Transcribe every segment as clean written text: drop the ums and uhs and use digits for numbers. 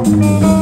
Amen.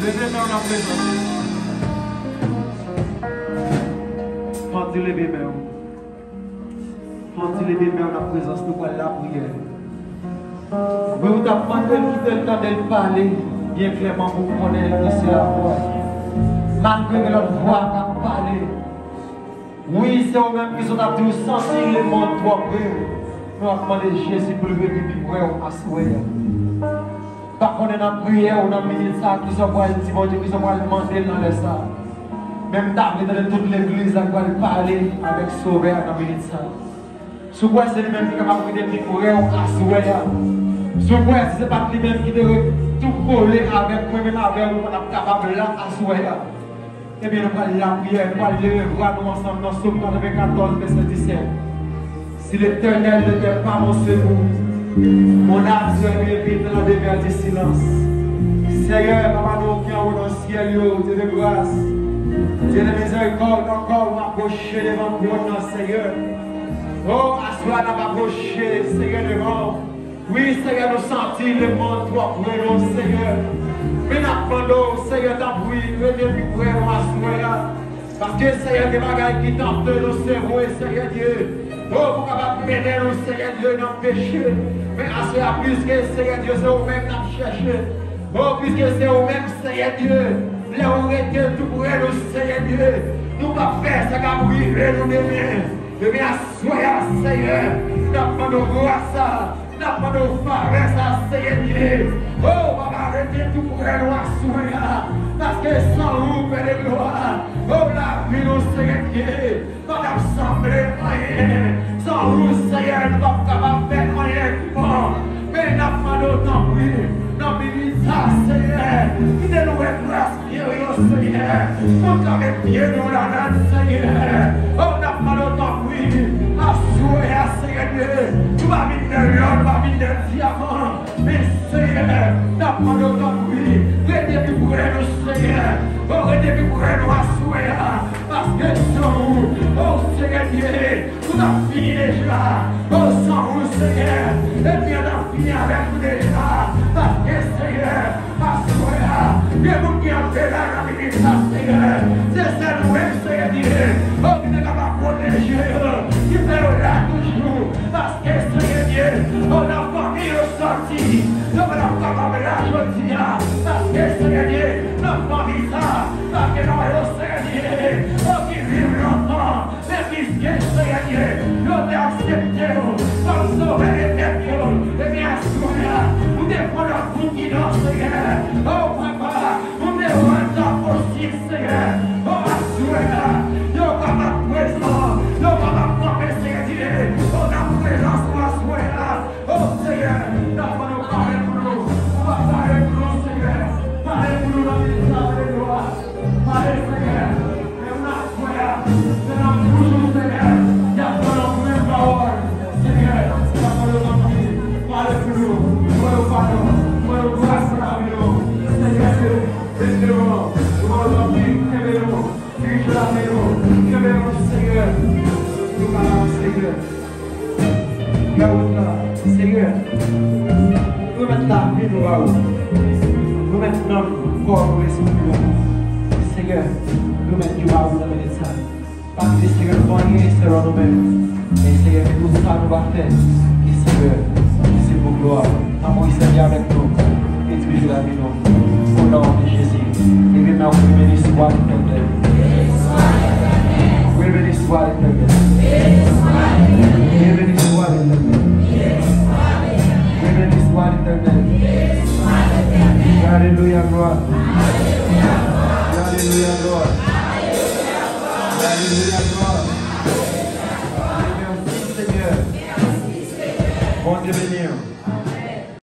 Levez-moi en présence. Quand il lever main. Quand il lever main en présence, nous allons la prière. Mais vous avez demandé de quitter le temps de parler bien clairement pour connaître que c'est la voix. Malgré que notre voix a parlé. Oui, c'est eux-mêmes qui sont à tout sentir le monde trop près. Nous avons demandé Jésus pour le venir pour nous assurer. Par contre, dans la prière, on a mis ça, qui sont pour le petit bon Dieu, qui sont pour le demander dans les ça. Même David dans toute l'église, il va parler avec Sauveur dans la minute ça. Si vous c'est lui-même qui est capable de venir pour nous assurer. Si vous si ce n'est pas lui-même qui doit tout coller avec moi-même, avec nous, on est capable de l'assurer. Eh bien, nous allons la prière, nous allons lever nous ensemble dans Somme 94, verset 17. Si l'Éternel n'était pas mon secours, mon âme serait vite dans la demeure du silence. Seigneur, Papa, nous qui en haut dans le ciel, Dieu de grâce, Dieu de miséricorde, encore m'approcher devant toi, Seigneur. Oh, assois n'a pas approché, Seigneur, devant. Oui, Seigneur, nous sentir le monde, toi, pour nous, Seigneur. Mais nous Seigneur, t'appuie, venez pour nous assoir. Parce que, Seigneur, des bagages qui tentent nos cerveaux, Seigneur Dieu. Oh, pour capable mener nous, Seigneur Dieu, dans le péché. Mais assoir, puisque, Seigneur Dieu, c'est vous-même qui nous cherchez. Oh, puisque c'est vous-même, Seigneur Dieu. Là où on était tout pour nous, Seigneur Dieu. Nous ne pouvons pas faire ça, car nous demain. Eh bien, assoir, Seigneur. Nous demandons grâce à nous demandons faire ça, Seigneur Dieu. Oh, papa, arrêtez tout pour nous assurer. Parce que sans vous, Père de gloire, oh, la vie, nous, Seigneur Dieu, nous avons semblé rien. Sans vous, Seigneur, nous ne sommes pas capables de faire rien. Mais nous demandons tant pis. Nous bénissons ça, Seigneur. Qui de nous est grâce, Seigneur. Nous avons bien nous la donne, Seigneur. Oh, nous demandons tant pis. Assurer, Seigneur Dieu. Nous va venir de l'or, nous va venir de diamant. Mais Seigneur, nous demandons tant pis. Retenez pour nous, Seigneur. Oh, retenez pour nous assurer. Parce que sans vous, oh Seigneur Dieu, nous avons fini déjà. Oh, sans vous, Seigneur. Et bien, nous avons fini avec vous déjà. Parce que Seigneur, assurer. Dieu nous qui a fait la minute, Seigneur. C'est ça nous-mêmes, Seigneur Dieu. Oh, qui n'est capable de protéger. Qui fait là toujours. Parce que Seigneur Dieu, on a famille sortie. Nous sommes capables de la choisir. Parce que Seigneur Dieu, notre famille ça. Parce que nous avons Seigneur Dieu. Oh, qui vivent longtemps. Mais puisque Seigneur Dieu, nous avons accepté. Comme sauver les têtes. Et bien, nous défendons notre confidence, Seigneur. Oh, papa, nous devons être possible, Seigneur. Oh, assurez-la. Nous sommes à présent. Nous sommes à frapper, Seigneur Dieu. Oh, la présence, nous assurez-la. Oh, Seigneur, nous allons parler pour nous. On va parler pour nous, Seigneur. Parlez pour nous dans les sables de gloire. Parlez, Seigneur. Et on assurez-la. C'est la bouche, Seigneur. Il y a pas de même parole. Seigneur, il y a pas de même. Parlez pour nous. Nous pardon. Nous grâce pour la vie. Seigneur, laissez-nous. Nous allons prier. Aimez-nous. Aimez-nous, Seigneur. Nous parlons, Seigneur. Seigneur, nous mettons la vie nous à vous. Nous mettons notre corps pour l'esprit. Seigneur, nous mettons du à vous dans le ça. Parce que Seigneur, nous avons rien selon nous-mêmes. Et Seigneur, tout ça nous va faire. Et Seigneur, c'est pour gloire. Amour, Seigneur, avec nous. Et toujours la vie nous. Au nom de Jésus. Et maintenant, vous bénissez soit l'éternel. Oui, béni soit l'éternel. Oui, béni soit l'éternel. Béni soit l'éternel. Alléluia, gloire. Alléluia, gloire. Alléluia, gloire. Merci, Seigneur. Bon Dieu béni.